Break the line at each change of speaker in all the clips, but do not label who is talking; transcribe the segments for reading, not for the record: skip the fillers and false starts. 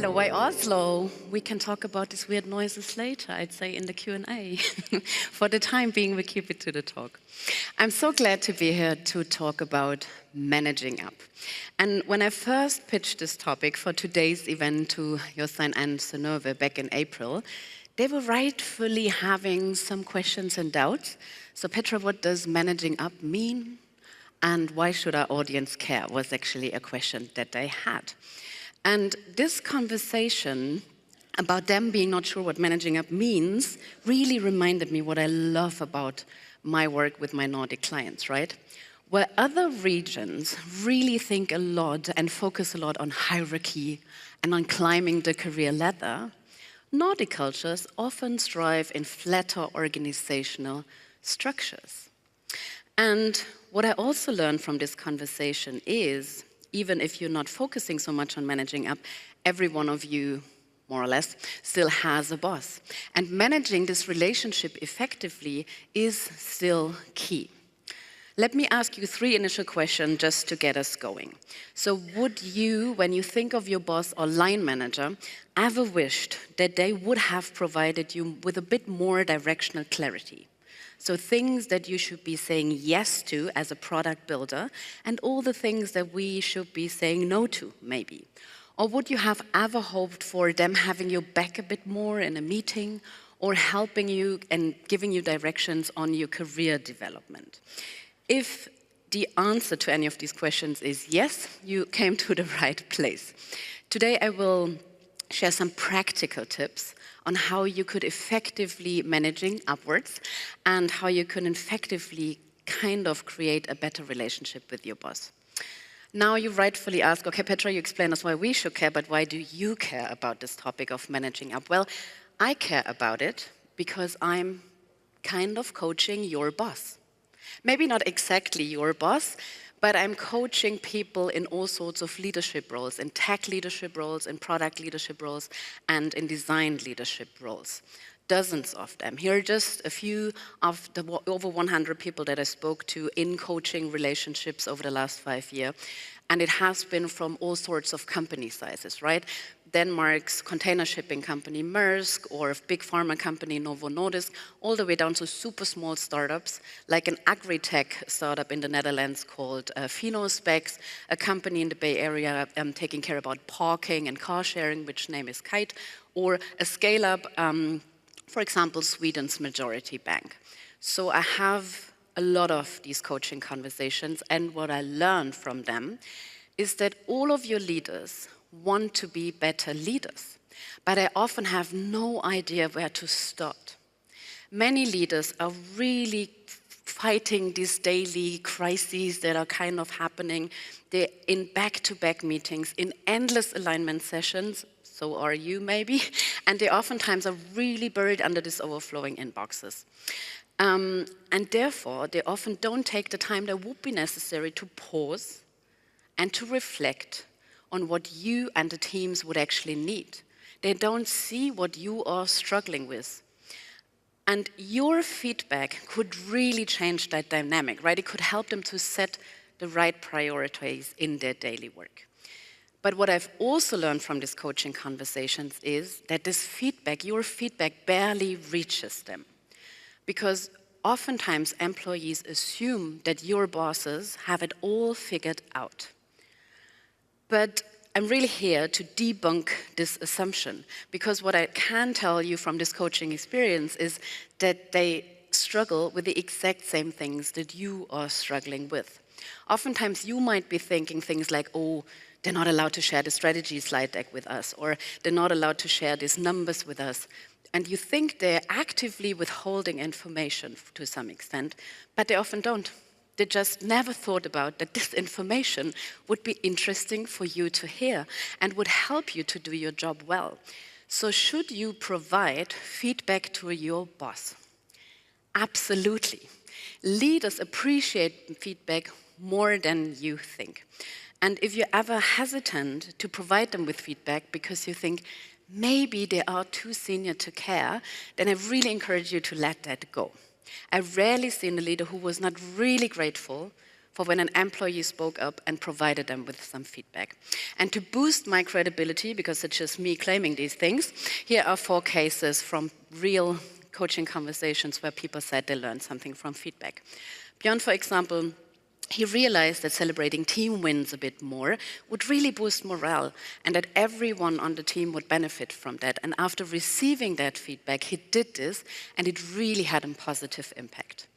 Hello, why Oslo? We can talk about these weird noises later, I'd say in the Q&A. For the time being, we keep it to the talk. I'm so glad to be here to talk about managing up. And when I first pitched this topic for today's event to Jostein and Synnøve back in April, they were rightfully having some questions and doubts. So Petra, what does managing up mean? And why should our audience care was actually a question that they had. And this conversation about them being not sure what managing up means really reminded me what I love about my work with my Nordic clients, right? Where other regions really think a lot and focus a lot on hierarchy and on climbing the career ladder, Nordic cultures often strive in flatter organizational structures. And what I also learned from this conversation is, even if you're not focusing so much on managing up, every one of you, more or less, still has a boss. And managing this relationship effectively is still key. Let me ask you 3 initial questions just to get us going. So would you, when you think of your boss or line manager, ever wished that they would have provided you with a bit more directional clarity? So things that you should be saying yes to as a product builder, and all the things that we should be saying no to, maybe. Or would you have ever hoped for them having your back a bit more in a meeting, or helping you and giving you directions on your career development? If the answer to any of these questions is yes, you came to the right place. Today I will share some practical tips on how you could effectively managing upwards and how you can effectively kind of create a better relationship with your boss. Now you rightfully ask, okay, Petra, you explain us why we should care, but why do you care about this topic of managing up? Well, I care about it because I'm kind of coaching your boss. Maybe not exactly your boss, but I'm coaching people in all sorts of leadership roles, in tech leadership roles, in product leadership roles, and in design leadership roles. Dozens of them. Here are just a few of the over 100 people that I spoke to in coaching relationships over the last 5 years. And it has been from all sorts of company sizes, right? Denmark's container shipping company Maersk, or a big pharma company Novo Nordisk, all the way down to super small startups, like an agri-tech startup in the Netherlands called Finospecs, a company in the Bay Area taking care about parking and car sharing, which name is Kite, or a scale-up, for example, Sweden's majority bank. So I have a lot of these coaching conversations, and what I learned from them is that all of your leaders want to be better leaders, but I often have no idea where to start. Many leaders are really fighting these daily crises that are kind of happening. They're in back-to-back meetings, in endless alignment sessions, so are you maybe, and they oftentimes are really buried under these overflowing inboxes. And therefore, they often don't take the time that would be necessary to pause and to reflect on what you and the teams would actually need. They don't see what you are struggling with. And your feedback could really change that dynamic, right? It could help them to set the right priorities in their daily work. But what I've also learned from these coaching conversations is that this feedback, your feedback, barely reaches them. Because oftentimes employees assume that your bosses have it all figured out. But I'm really here to debunk this assumption, because what I can tell you from this coaching experience is that they struggle with the exact same things that you are struggling with. Oftentimes you might be thinking things like, oh, they're not allowed to share the strategy slide deck with us, or they're not allowed to share these numbers with us. And you think they're actively withholding information to some extent, but they often don't. They just never thought about that this information would be interesting for you to hear and would help you to do your job well. So should you provide feedback to your boss? Absolutely. Leaders appreciate feedback more than you think. And if you're ever hesitant to provide them with feedback because you think maybe they are too senior to care, then I really encourage you to let that go. I've rarely seen a leader who was not really grateful for when an employee spoke up and provided them with some feedback. And to boost my credibility, because it's just me claiming these things, here are 4 cases from real coaching conversations where people said they learned something from feedback. Björn, for example, he realized that celebrating team wins a bit more would really boost morale and that everyone on the team would benefit from that. And after receiving that feedback, he did this and it really had a positive impact.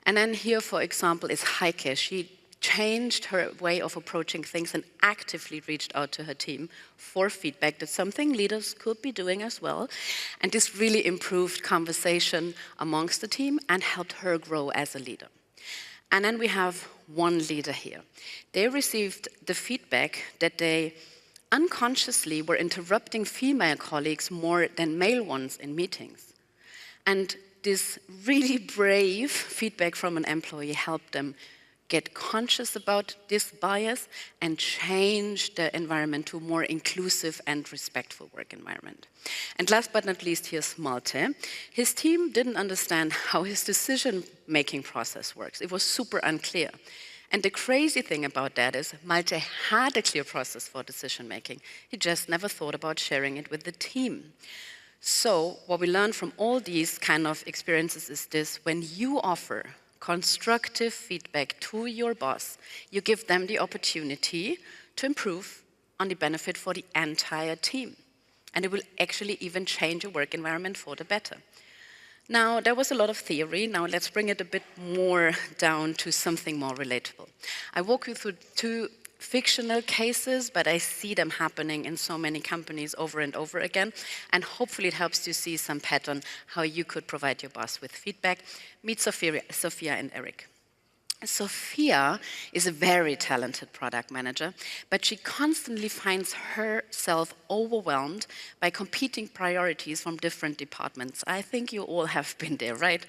And then here, for example, is Heike. She changed her way of approaching things and actively reached out to her team for feedback. That's something leaders could be doing as well. And this really improved conversation amongst the team and helped her grow as a leader. And then we have one leader here. They received the feedback that they unconsciously were interrupting female colleagues more than male ones in meetings. And this really brave feedback from an employee helped them get conscious about this bias and change the environment to a more inclusive and respectful work environment. And last but not least, here's Malte. His team didn't understand how his decision-making process works. It was super unclear. And the crazy thing about that is Malte had a clear process for decision-making. He just never thought about sharing it with the team. So what we learned from all these kind of experiences is this: when you offer constructive feedback to your boss, you give them the opportunity to improve on the benefit for the entire team. And it will actually even change your work environment for the better. Now, there was a lot of theory. Now let's bring it a bit more down to something more relatable. I walk you through 2 fictional cases, but I see them happening in so many companies over and over again. And hopefully it helps you see some pattern how you could provide your boss with feedback. Meet Sophia and Eric. Sophia is a very talented product manager, but she constantly finds herself overwhelmed by competing priorities from different departments. I think you all have been there, right?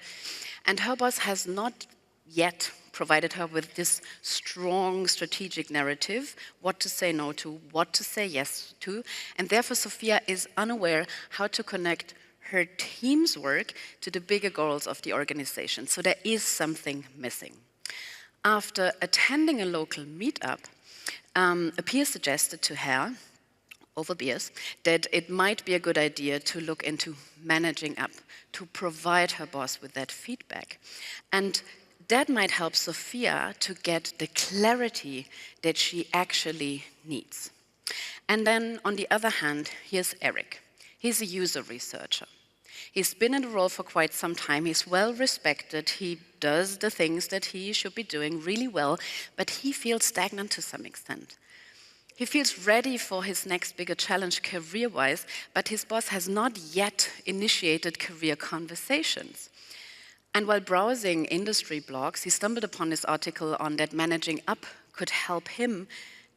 And her boss has not yet provided her with this strong strategic narrative, what to say no to, what to say yes to, and therefore Sophia is unaware how to connect her team's work to the bigger goals of the organization. So there is something missing. After attending a local meetup, a peer suggested to her, over beers, that it might be a good idea to look into managing up, to provide her boss with that feedback. And that might help Sophia to get the clarity that she actually needs. And then on the other hand, here's Eric. He's a user researcher. He's been in the role for quite some time. He's well respected. He does the things that he should be doing really well, but he feels stagnant to some extent. He feels ready for his next bigger challenge career-wise, but his boss has not yet initiated career conversations. And while browsing industry blogs, he stumbled upon this article on that managing up could help him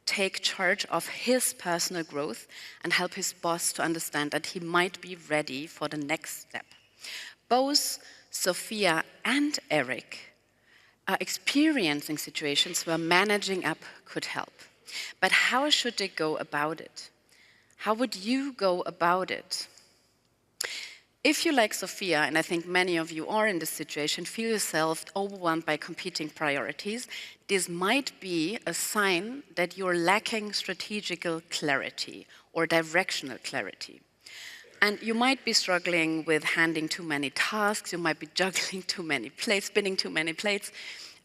take charge of his personal growth and help his boss to understand that he might be ready for the next step. Both Sophia and Eric are experiencing situations where managing up could help. But how should they go about it? How would you go about it? If you, like Sophia, and I think many of you are in this situation, feel yourself overwhelmed by competing priorities, this might be a sign that you're lacking strategical clarity or directional clarity. And you might be struggling with handling too many tasks, you might be juggling too many plates, spinning too many plates,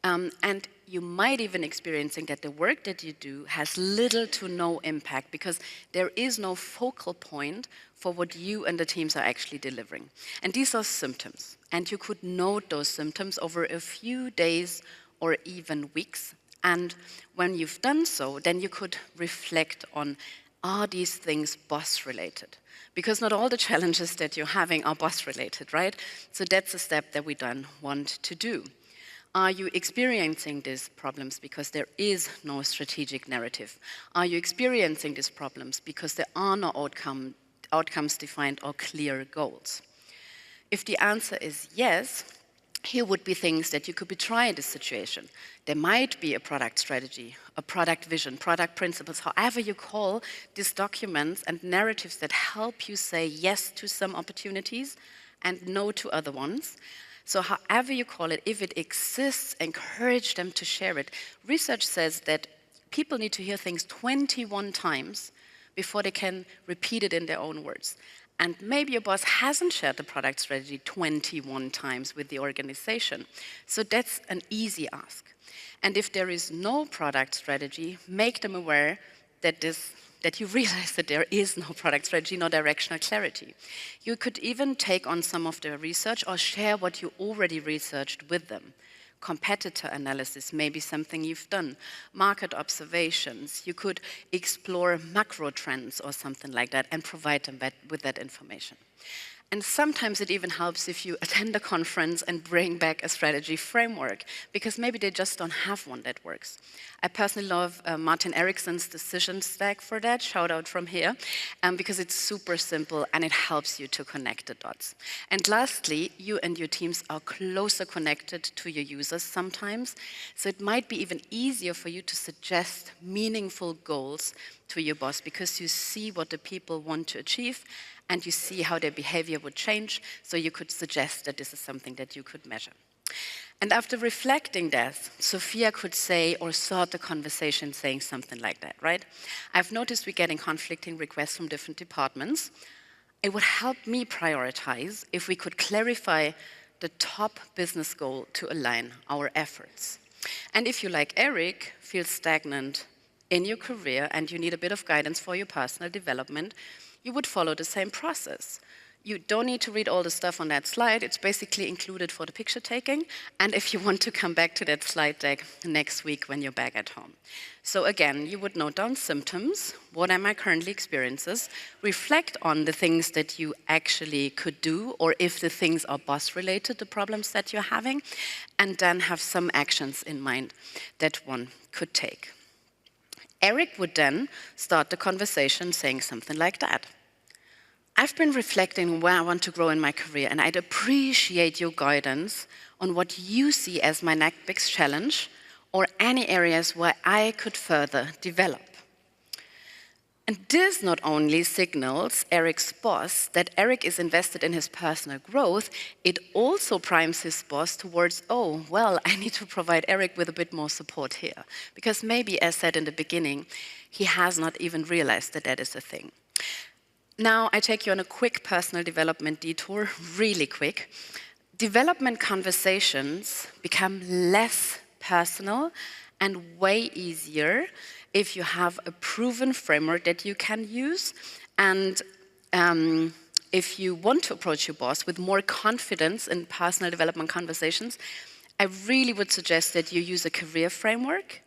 and you might even experiencing that the work that you do has little to no impact because there is no focal point for what you and the teams are actually delivering. And these are symptoms, and you could note those symptoms over a few days or even weeks. And when you've done so, then you could reflect on, are these things boss-related? Because not all the challenges that you're having are boss-related, right? So that's a step that we then want to do. Are you experiencing these problems because there is no strategic narrative? Are you experiencing these problems because there are no outcomes defined or clear goals? If the answer is yes, here would be things that you could be trying in this situation. There might be a product strategy, a product vision, product principles, however you call these documents and narratives that help you say yes to some opportunities and no to other ones. So however you call it, if it exists, encourage them to share it. Research says that people need to hear things 21 times before they can repeat it in their own words. And maybe your boss hasn't shared the product strategy 21 times with the organization. So that's an easy ask. And if there is no product strategy, make them aware that you realize that there is no product strategy, no directional clarity. You could even take on some of their research or share what you already researched with them. Competitor analysis may be something you've done. Market observations. You could explore macro trends or something like that and provide them with that information. And sometimes it even helps if you attend a conference and bring back a strategy framework, because maybe they just don't have one that works. I personally love Martin Erickson's decision stack for that, shout out from here, because it's super simple and it helps you to connect the dots. And lastly, you and your teams are closer connected to your users sometimes, so it might be even easier for you to suggest meaningful goals to your boss because you see what the people want to achieve and you see how their behavior would change, so you could suggest that this is something that you could measure. And after reflecting that, Sophia could say or start the conversation saying something like that, right? I've noticed we're getting conflicting requests from different departments. It would help me prioritize if we could clarify the top business goal to align our efforts. And if you, like Eric, feel stagnant in your career and you need a bit of guidance for your personal development, you would follow the same process. You don't need to read all the stuff on that slide. It's basically included for the picture taking. And if you want to come back to that slide deck next week when you're back at home. So again, you would note down symptoms. What are my currently experiences? Reflect on the things that you actually could do, or if the things are boss related, the problems that you're having, and then have some actions in mind that one could take. Eric would then start the conversation saying something like that. I've been reflecting where I want to grow in my career, and I'd appreciate your guidance on what you see as my next big challenge or any areas where I could further develop. And this not only signals Eric's boss that Eric is invested in his personal growth, it also primes his boss towards, oh, well, I need to provide Eric with a bit more support here. Because maybe, as said in the beginning, he has not even realized that that is a thing. Now, I take you on a quick personal development detour, really quick. Development conversations become less personal and way easier if you have a proven framework that you can use, and if you want to approach your boss with more confidence in personal development conversations, I really would suggest that you use a career framework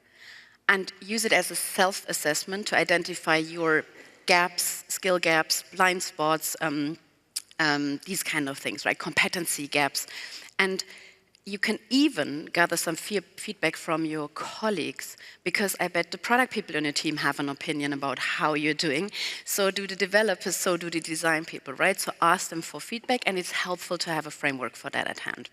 and use it as a self-assessment to identify your gaps, skill gaps, blind spots, these kind of things, right? Competency gaps. And you can even gather some feedback from your colleagues, because I bet the product people on your team have an opinion about how you're doing. So do the developers, so do the design people, right? So ask them for feedback, and it's helpful to have a framework for that at hand.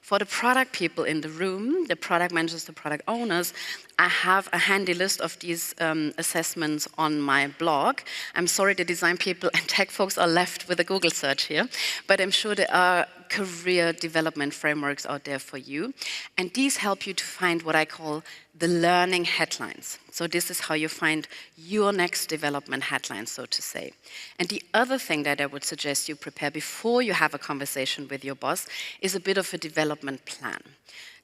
For the product people in the room, the product managers, the product owners, I have a handy list of these assessments on my blog. I'm sorry the design people and tech folks are left with a Google search here, but I'm sure there are career development frameworks out there for you. And these help you to find what I call the learning headlines. So this is how you find your next development headline, so to say. And the other thing that I would suggest you prepare before you have a conversation with your boss is a bit of a development plan.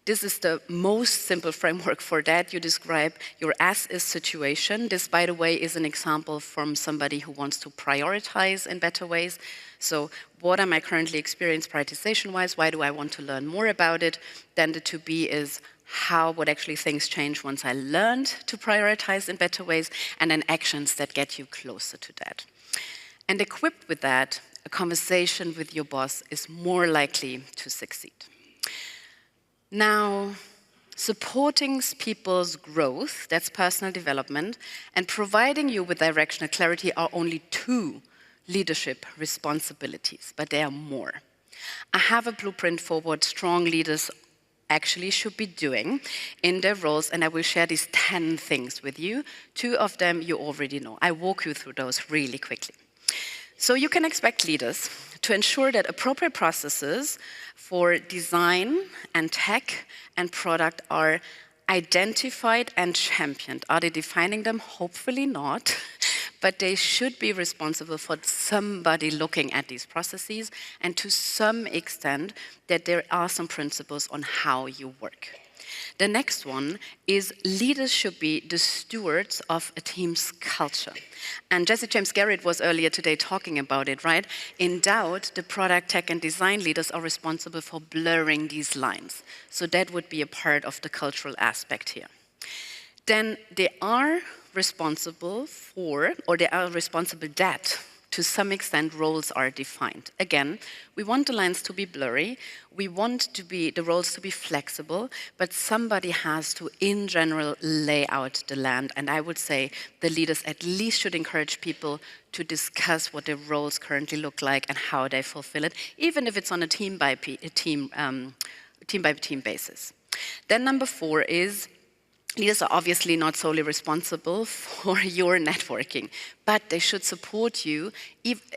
This is the most simple framework for that. You describe your as-is situation. This, by the way, is an example from somebody who wants to prioritize in better ways. So what am I currently experiencing prioritization-wise? Why do I want to learn more about it? Then the to-be is how would actually things change once I learned to prioritize in better ways, and then actions that get you closer to that. And equipped with that, a conversation with your boss is more likely to succeed. Now, supporting people's growth, that's personal development, and providing you with directional clarity are only two leadership responsibilities, but there are more. I have a blueprint for what strong leaders actually should be doing in their roles, and I will share these 10 things with you. 2 of them you already know. I walk you through those really quickly. So you can expect leaders to ensure that appropriate processes for design and tech and product are identified and championed. Are they defining them? Hopefully not. But they should be responsible for somebody looking at these processes, and to some extent that there are some principles on how you work. The next one is leaders should be the stewards of a team's culture. And Jesse James Garrett was earlier today talking about it, right? In doubt, the product, tech, and design leaders are responsible for blurring these lines. So that would be a part of the cultural aspect here. Then they are responsible for, or they are responsible that, to some extent, roles are defined. Again, we want the lines to be blurry, we want the roles to be flexible, but somebody has to, in general, lay out the land. And I would say the leaders at least should encourage people to discuss what their roles currently look like and how they fulfill it, even if it's on a team-by-team basis. Then number 4 is, leaders are obviously not solely responsible for your networking, but they should support you,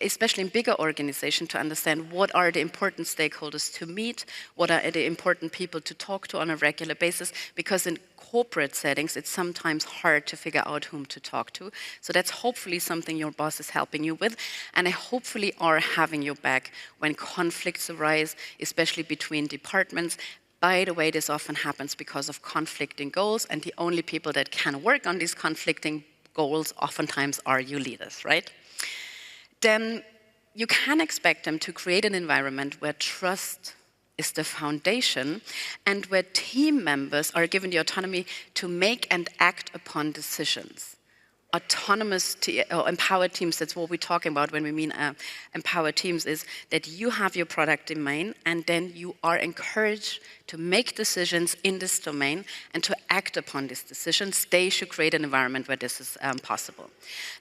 especially in bigger organizations, to understand what are the important stakeholders to meet, what are the important people to talk to on a regular basis, because in corporate settings, it's sometimes hard to figure out whom to talk to. So that's hopefully something your boss is helping you with, and they hopefully are having your back when conflicts arise, especially between departments. By the way, this often happens because of conflicting goals, and the only people that can work on these conflicting goals oftentimes are you leaders, right? Then you can expect them to create an environment where trust is the foundation and where team members are given the autonomy to make and act upon decisions. Autonomous or empowered teams, that's what we're talking about when we mean empowered teams, is that you have your product domain and then you are encouraged to make decisions in this domain and to act upon these decisions. They should create an environment where this is possible.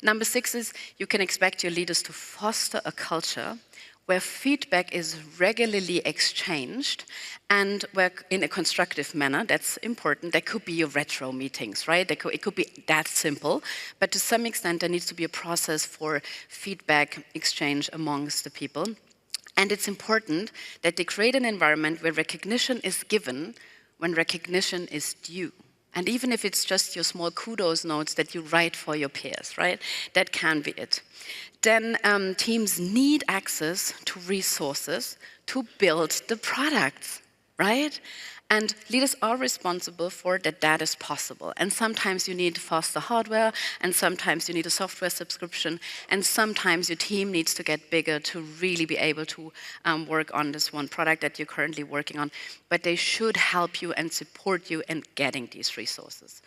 Number 6 is you can expect your leaders to foster a culture where feedback is regularly exchanged and where in a constructive manner. That's important. There could be retro meetings, right? It could be that simple, but to some extent there needs to be a process for feedback exchange amongst the people. And it's important that they create an environment where recognition is given when recognition is due. And even if it's just your small kudos notes that you write for your peers, right? That can be it. Then teams need access to resources to build the products, right? And leaders are responsible for that is possible. And sometimes you need faster hardware, and sometimes you need a software subscription, and sometimes your team needs to get bigger to really be able to work on this one product that you're currently working on. But they should help you and support you in getting these resources.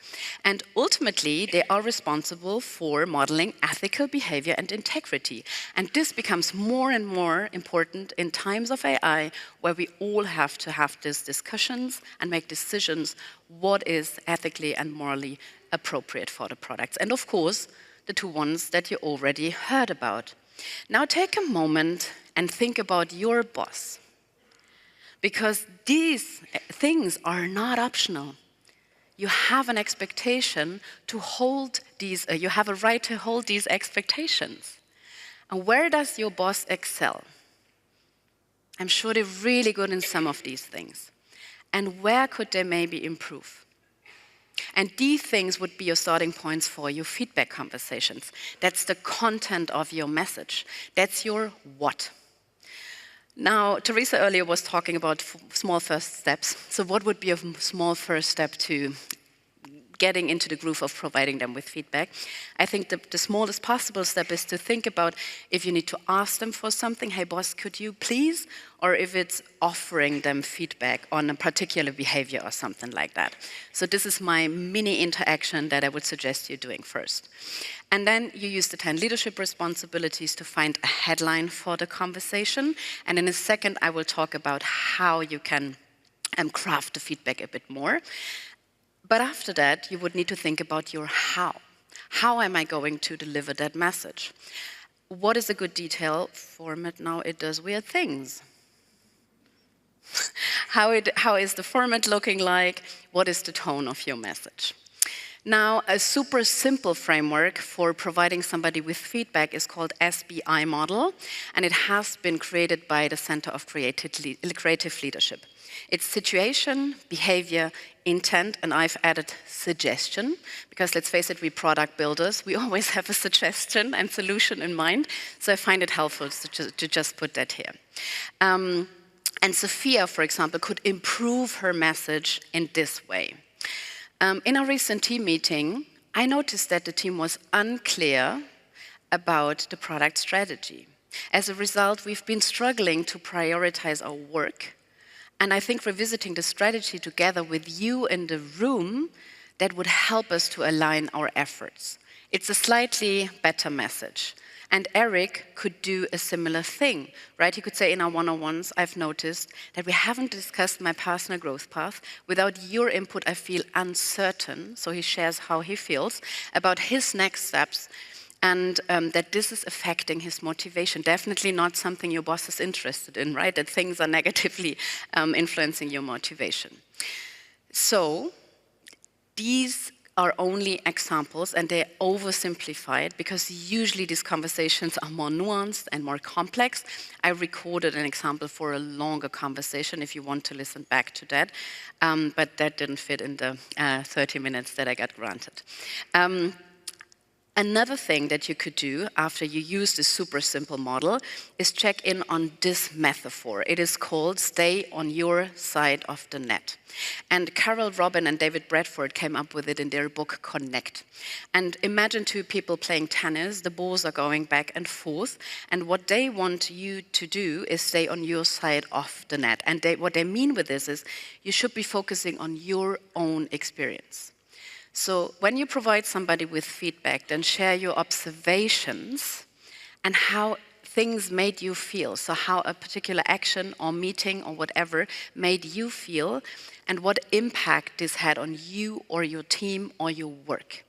And ultimately, they are responsible for modeling ethical behavior and integrity. And this becomes more and more important in times of AI, where we all have to have these discussions and make decisions what is ethically and morally appropriate for the products. And of course, the 2 ones that you already heard about. Now take a moment and think about your boss, because these things are not optional. You have an expectation to hold these, you have a right to hold these expectations. And where does your boss excel? I'm sure they're really good in some of these things. And where could they maybe improve? And these things would be your starting points for your feedback conversations. That's the content of your message. That's your what. Now, Teresa earlier was talking about small first steps. So what would be a small first step to getting into the groove of providing them with feedback? I think the smallest possible step is to think about if you need to ask them for something, hey boss, could you please? Or if it's offering them feedback on a particular behavior or something like that. So this is my mini interaction that I would suggest you doing first. And then you use the 10 leadership responsibilities to find a headline for the conversation. And in a second, I will talk about how you can craft the feedback a bit more. But after that, you would need to think about your how. How am I going to deliver that message? What is a good detail format now? It does weird things. How is the format looking like? What is the tone of your message? Now, a super simple framework for providing somebody with feedback is called SBI model, and it has been created by the Center of Creative Leadership. It's situation, behavior, intent, and I've added suggestion, because let's face it, we product builders, we always have a suggestion and solution in mind, so I find it helpful to just put that here. And Sophia, for example, could improve her message in this way. In our recent team meeting, I noticed that the team was unclear about the product strategy. As a result, we've been struggling to prioritize our work, and I think revisiting the strategy together with you in the room, that would help us to align our efforts. It's a slightly better message. And Eric could do a similar thing, right? He could say in our one-on-ones, I've noticed that we haven't discussed my personal growth path. Without your input, I feel uncertain. So he shares how he feels about his next steps, and that this is affecting his motivation. Definitely not something your boss is interested in, right? That things are negatively influencing your motivation. So these are only examples, and they're oversimplified because usually these conversations are more nuanced and more complex. I recorded an example for a longer conversation if you want to listen back to that, but that didn't fit in the 30 minutes that I got granted. Another thing that you could do after you use this super simple model is check in on this metaphor. It is called stay on your side of the net. And Carol Robin and David Bradford came up with it in their book Connect. And imagine two people playing tennis, the balls are going back and forth, and what they want you to do is stay on your side of the net. And what they mean with this is you should be focusing on your own experience. So when you provide somebody with feedback, then share your observations and how things made you feel. So how a particular action or meeting or whatever made you feel, and what impact this had on you or your team or your work.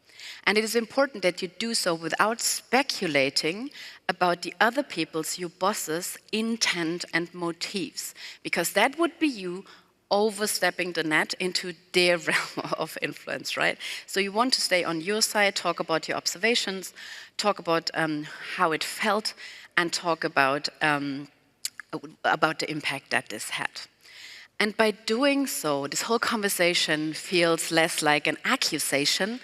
And it is important that you do so without speculating about the other people's, your boss's, intent and motives, because that would be you overstepping the net into their realm of influence, right? So you want to stay on your side, talk about your observations, talk about how it felt, and talk about the impact that this had. And by doing so, this whole conversation feels less like an accusation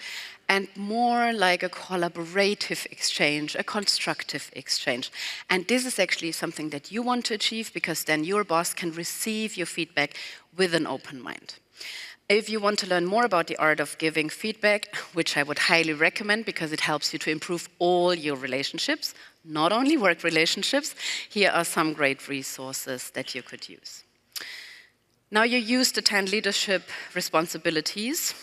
and more like a collaborative exchange, a constructive exchange. And this is actually something that you want to achieve, because then your boss can receive your feedback with an open mind. If you want to learn more about the art of giving feedback, which I would highly recommend because it helps you to improve all your relationships, not only work relationships, here are some great resources that you could use. Now you use the 10 leadership responsibilities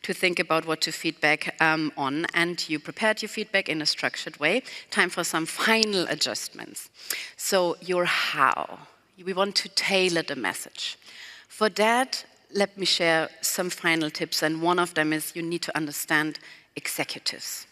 to think about what to feedback on, and you prepared your feedback in a structured way. Time for some final adjustments. So your how. We want to tailor the message. For that, let me share some final tips, and one of them is you need to understand executives.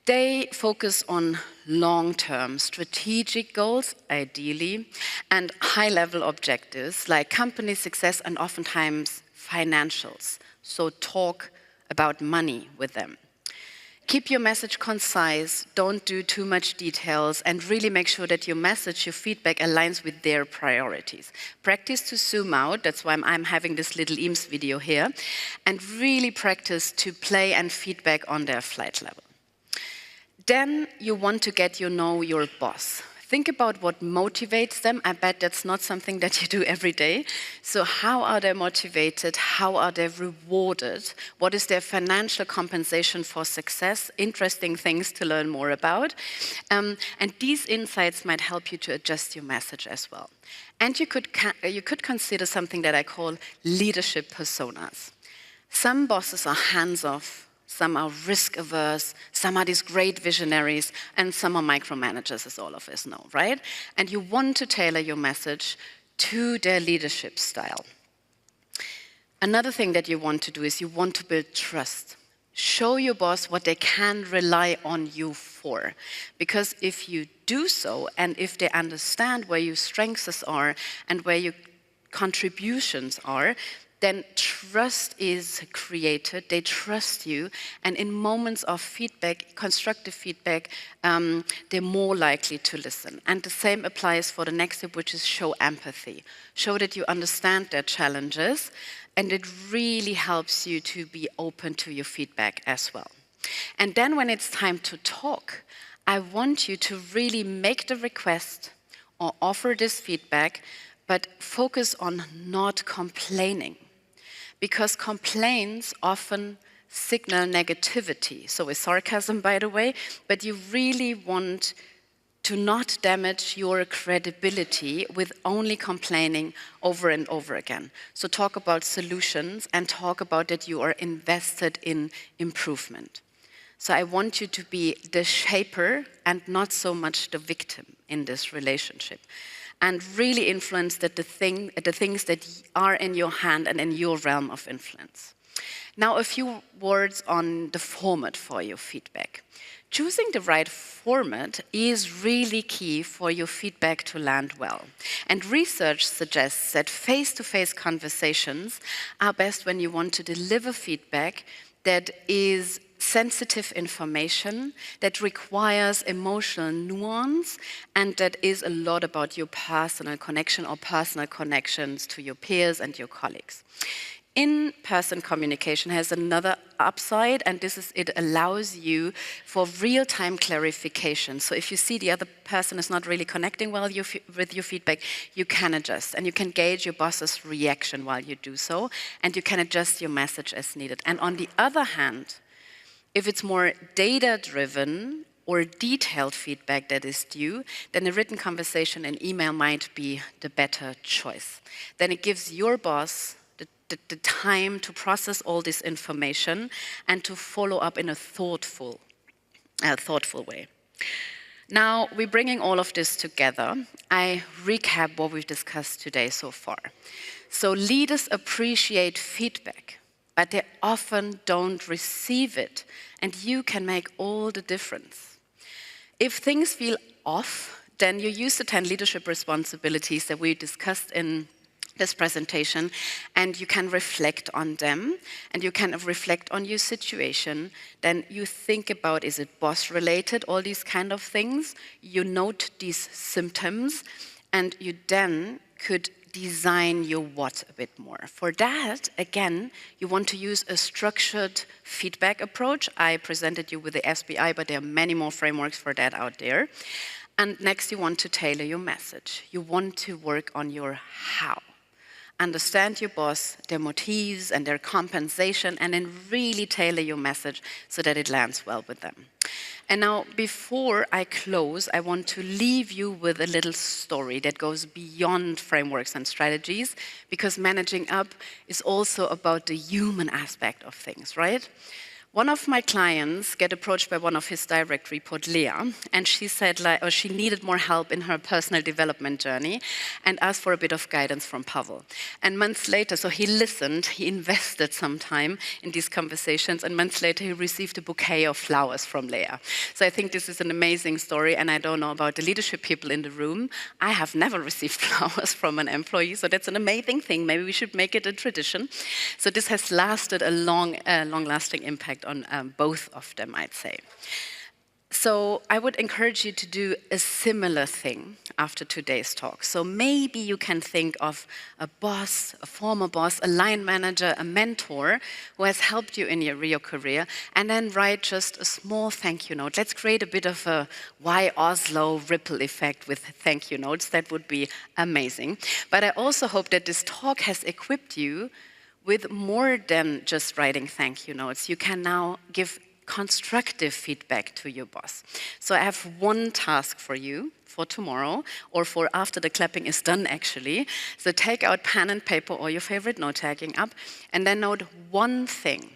They focus on long-term strategic goals, ideally, and high-level objectives like company success and oftentimes financials. So talk about money with them. Keep your message concise, don't do too much details, and really make sure that your message, your feedback aligns with their priorities. Practice to zoom out, that's why I'm having this little EAMS video here, and really practice to play and feedback on their flight level. Then you want to get to know your boss. Think about what motivates them. I bet that's not something that you do every day. So how are they motivated? How are they rewarded? What is their financial compensation for success? Interesting things to learn more about. And these insights might help you to adjust your message as well. And you could consider something that I call leadership personas. Some bosses are hands-off. Some are risk-averse, some are these great visionaries, and some are micromanagers, as all of us know, right? And you want to tailor your message to their leadership style. Another thing that you want to do is you want to build trust. Show your boss what they can rely on you for. Because if you do so, and if they understand where your strengths are and where your contributions are, then trust is created, they trust you, and in moments of feedback, constructive feedback, they're more likely to listen. And the same applies for the next step, which is show empathy. Show that you understand their challenges, and it really helps you to be open to your feedback as well. And then when it's time to talk, I want you to really make the request or offer this feedback, but focus on not complaining. Because complaints often signal negativity. So is sarcasm, by the way, but you really want to not damage your credibility with only complaining over and over again. So talk about solutions and talk about that you are invested in improvement. So I want you to be the shaper and not so much the victim in this relationship. And really influence the things that are in your hand and in your realm of influence. Now, a few words on the format for your feedback. Choosing the right format is really key for your feedback to land well. And research suggests that face-to-face conversations are best when you want to deliver feedback that is sensitive information, that requires emotional nuance, and that is a lot about your personal connection or personal connections to your peers and your colleagues. In-person communication has another upside, and this is it allows you for real-time clarification. So if you see the other person is not really connecting well with your feedback, you can adjust, and you can gauge your boss's reaction while you do so, and you can adjust your message as needed. And on the other hand, if it's more data-driven or detailed feedback that is due, then a written conversation and email might be the better choice. Then it gives your boss the time to process all this information and to follow up in a thoughtful way. Now, we're bringing all of this together. I recap what we've discussed today so far. So leaders appreciate feedback, but they often don't receive it, and you can make all the difference. If things feel off, then you use the 10 leadership responsibilities that we discussed in this presentation, and you can reflect on them, and you can reflect on your situation. Then you think about, is it boss related, all these kind of things. You note these symptoms, and you then could design your what a bit more. For that, again, you want to use a structured feedback approach. I presented you with the SBI, but there are many more frameworks for that out there. And next, you want to tailor your message. You want to work on your how. Understand your boss, their motives and their compensation, and then really tailor your message so that it lands well with them. And now, before I close, I want to leave you with a little story that goes beyond frameworks and strategies, because managing up is also about the human aspect of things, right? One of my clients got approached by one of his direct report, Leah, and she said she needed more help in her personal development journey and asked for a bit of guidance from Pavel. And months later, so he listened, he invested some time in these conversations, and months later he received a bouquet of flowers from Leah. So I think this is an amazing story, and I don't know about the leadership people in the room. I have never received flowers from an employee, so that's an amazing thing. Maybe we should make it a tradition. So this has lasted a long-lasting impact on both of them, I'd say. So I would encourage you to do a similar thing after today's talk. So maybe you can think of a boss, a former boss, a line manager, a mentor who has helped you in your career, and then write just a small thank you note. Let's create a bit of a why Oslo ripple effect with thank you notes. That would be amazing. But I also hope that this talk has equipped you with more than just writing thank you notes. You can now give constructive feedback to your boss. So I have one task for you for tomorrow, or for after the clapping is done actually. So take out pen and paper or your favorite note taking app, and then note one thing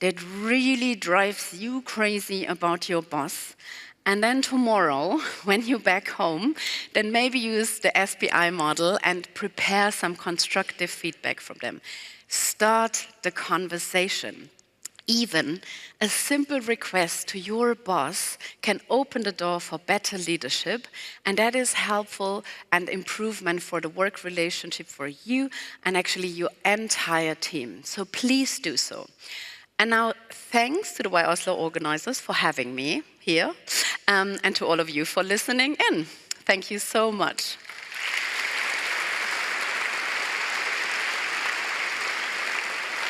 that really drives you crazy about your boss. And then tomorrow, when you're back home, then maybe use the SBI model and prepare some constructive feedback from them. Start the conversation. Even a simple request to your boss can open the door for better leadership, and that is helpful and improvement for the work relationship for you and actually your entire team. So please do so. And now, thanks to the Y Oslo organizers for having me here, and to all of you for listening in. Thank you so much.